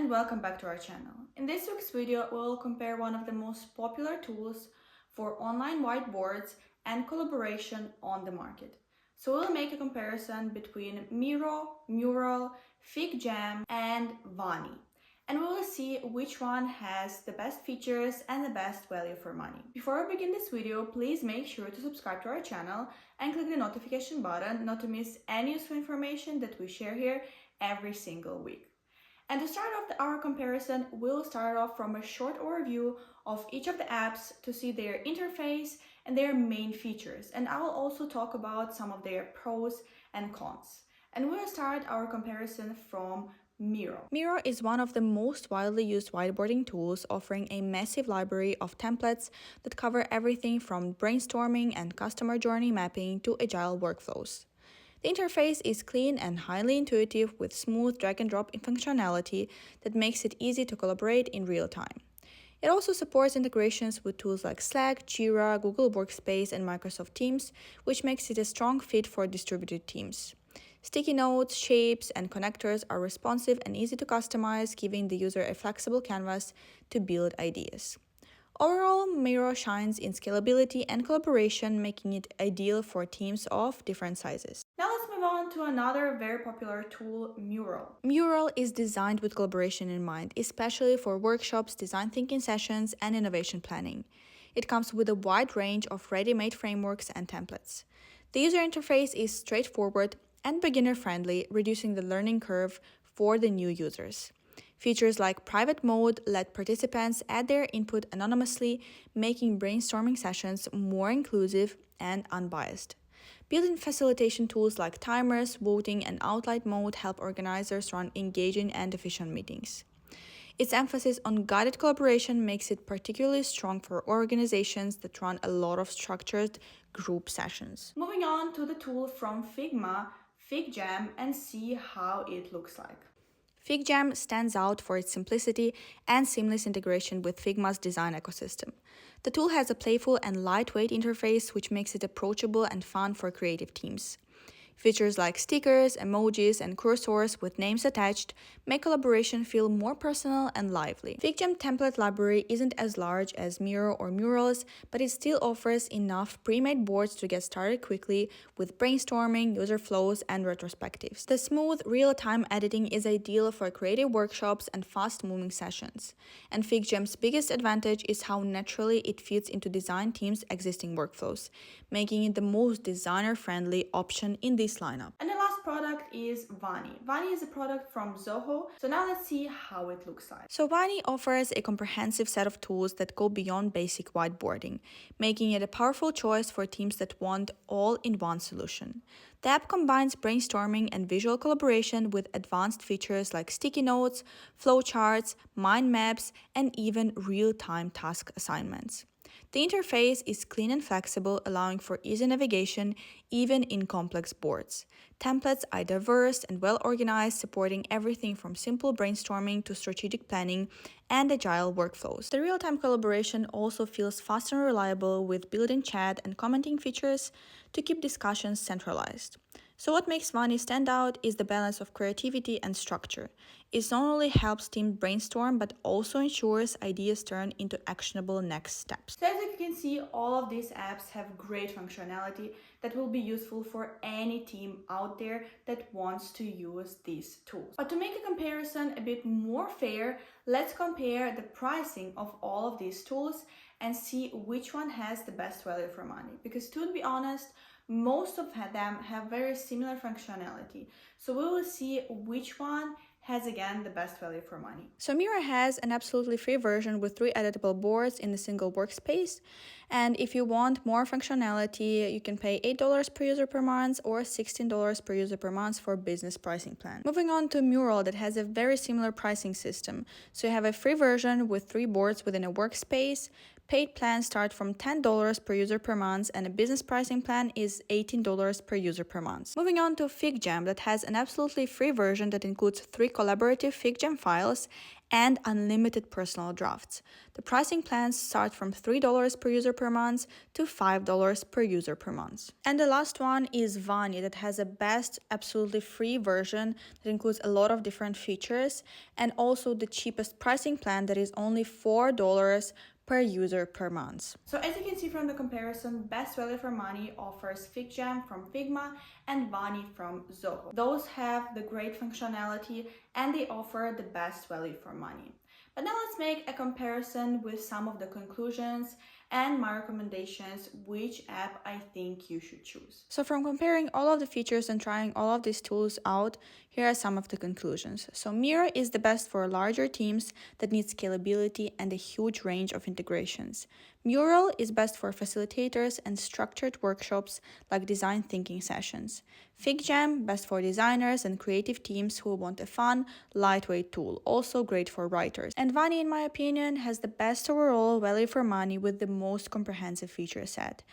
and welcome back to our channel. In this week's video, we'll compare one of the most popular tools for online whiteboards and collaboration on the market. So we'll make a comparison between Miro, Mural, Figjam, and Vani. And we will see which one has the best features and the best value for money. Before we begin this video, please make sure to subscribe to our channel and click the notification button not to miss any useful information that we share here every single week. And to start off our comparison, we'll start off from a short overview of each of the apps to see their interface and their main features. And I will also talk about some of their pros and cons. And we'll start our comparison from Miro. Miro is one of the most widely used whiteboarding tools, offering a massive library of templates that cover everything from brainstorming and customer journey mapping to agile workflows. The interface is clean and highly intuitive with smooth drag-and-drop functionality that makes it easy to collaborate in real time. It also supports integrations with tools like Slack, Jira, Google Workspace, and Microsoft Teams, which makes it a strong fit for distributed teams. Sticky notes, shapes, and connectors are responsive and easy to customize, giving the user a flexible canvas to build ideas. Overall, Miro shines in scalability and collaboration, making it ideal for teams of different sizes. Now let's move on to another very popular tool, Mural. Mural is designed with collaboration in mind, especially for workshops, design thinking sessions, and innovation planning. It comes with a wide range of ready-made frameworks and templates. The user interface is straightforward and beginner-friendly, reducing the learning curve for the new users. Features like private mode let participants add their input anonymously, making brainstorming sessions more inclusive and unbiased. Built-in facilitation tools like timers, voting, and outline mode help organizers run engaging and efficient meetings. Its emphasis on guided collaboration makes it particularly strong for organizations that run a lot of structured group sessions. Moving on to the tool from Figjam, and see how it looks like. Figjam stands out for its simplicity and seamless integration with Figma's design ecosystem. The tool has a playful and lightweight interface, which makes it approachable and fun for creative teams. Features like stickers, emojis, and cursors with names attached make collaboration feel more personal and lively. Figjam template library isn't as large as Miro or Murals, but it still offers enough pre-made boards to get started quickly with brainstorming, user flows, and retrospectives. The smooth, real-time editing is ideal for creative workshops and fast-moving sessions. And Figjam's biggest advantage is how naturally it fits into design teams' existing workflows, making it the most designer-friendly option in this lineup. And the last product is Vani. Vani is a product from Zoho. So now let's see how it looks like. So Vani offers a comprehensive set of tools that go beyond basic whiteboarding, making it a powerful choice for teams that want all-in-one solution. The app combines brainstorming and visual collaboration with advanced features like sticky notes, flowcharts, mind maps, and even real-time task assignments. The interface is clean and flexible, allowing for easy navigation even in complex boards. Templates are diverse and well organized, supporting everything from simple brainstorming to strategic planning and agile workflows. The real-time collaboration also feels fast and reliable with built-in chat and commenting features to keep discussions centralized. So what makes Vani stand out is the balance of creativity and structure. It not only helps teams brainstorm, but also ensures ideas turn into actionable next steps. So as you can see, all of these apps have great functionality that will be useful for any team out there that wants to use these tools. But to make a comparison a bit more fair, let's compare the pricing of all of these tools and see which one has the best value for money. Because to be honest, most of them have very similar functionality. So we will see which one has again the best value for money. So Miro has an absolutely free version with 3 editable boards in a single workspace. And if you want more functionality, you can pay $8 per user per month or $16 per user per month for business pricing plan. Moving on to Mural, that has a very similar pricing system. So you have a free version with 3 boards within a workspace. Paid plans start from $10 per user per month, and a business pricing plan is $18 per user per month. Moving on to Figjam, that has an absolutely free version that includes 3 collaborative Figjam files and unlimited personal drafts. The pricing plans start from $3 per user per month to $5 per user per month. And the last one is Vani, that has a best absolutely free version that includes a lot of different features, and also the cheapest pricing plan that is only $4 per user per month. So as you can see from the comparison, best value for money offers Figjam from Figma and Vani from Zoho. Those have the great functionality and they offer the best value for money. But now let's make a comparison with some of the conclusions and my recommendations, which app I think you should choose. So from comparing all of the features and trying all of these tools out, here are some of the conclusions. So Miro is the best for larger teams that need scalability and a huge range of integrations. Mural is best for facilitators and structured workshops like design thinking sessions. Figjam, best for designers and creative teams who want a fun, lightweight tool, also great for writers. And Vani, in my opinion, has the best overall value for money with the most comprehensive feature set.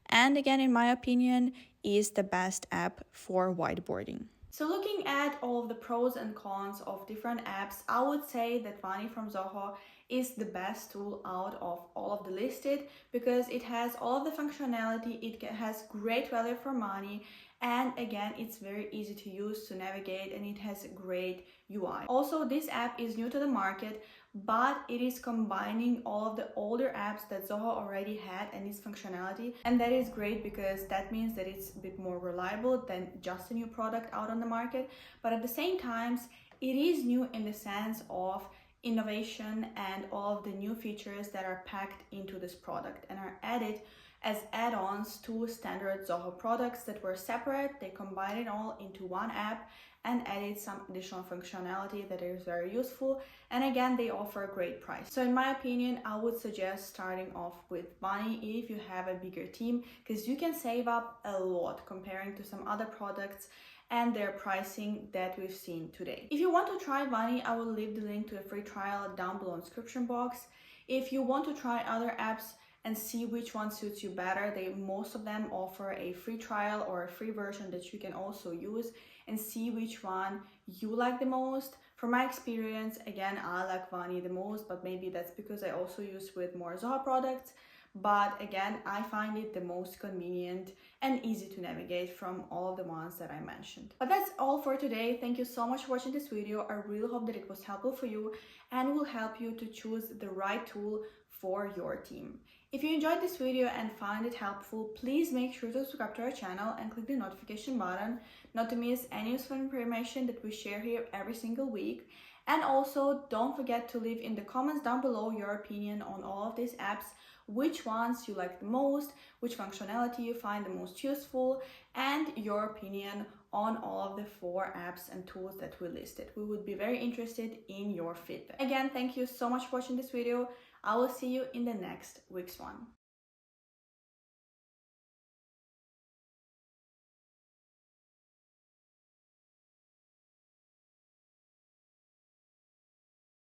And again, in my opinion, is the best app for whiteboarding. So looking at all of the pros and cons of different apps, I would say that Vani from Zoho is the best tool out of all of the listed because it has all of the functionality, it has great value for money, and again, it's very easy to use, to navigate, and it has a great UI. Also, this app is new to the market, but it is combining all of the older apps that Zoho already had and its functionality, and that is great because that means that it's a bit more reliable than just a new product out on the market. But at the same time, it is new in the sense of innovation and all of the new features that are packed into this product and are added as add-ons to standard Zoho products that were separate. They combined it all into one app and added some additional functionality that is very useful, and again, they offer a great price. So in my opinion, I would suggest starting off with Vani if you have a bigger team, because you can save up a lot comparing to some other products and their pricing that we've seen today. If you want to try Vani, I will leave the link to a free trial down below in the description box. If you want to try other apps and see which one suits you better, most of them offer a free trial or a free version that you can also use and see which one you like the most. From my experience, again, I like Vani the most, but maybe that's because I also use with more Zoho products. But again, I find it the most convenient and easy to navigate from all of the ones that I mentioned. But that's all for today. Thank you so much for watching this video. I really hope that it was helpful for you and will help you to choose the right tool for your team. If you enjoyed this video and found it helpful, please make sure to subscribe to our channel and click the notification button not to miss any useful information that we share here every single week. And also, don't forget to leave in the comments down below your opinion on all of these apps, which ones you like the most, which functionality you find the most useful, and your opinion on all of the 4 apps and tools that we listed. We would be very interested in your feedback. Again, thank you so much for watching this video. I will see you in the next week's one.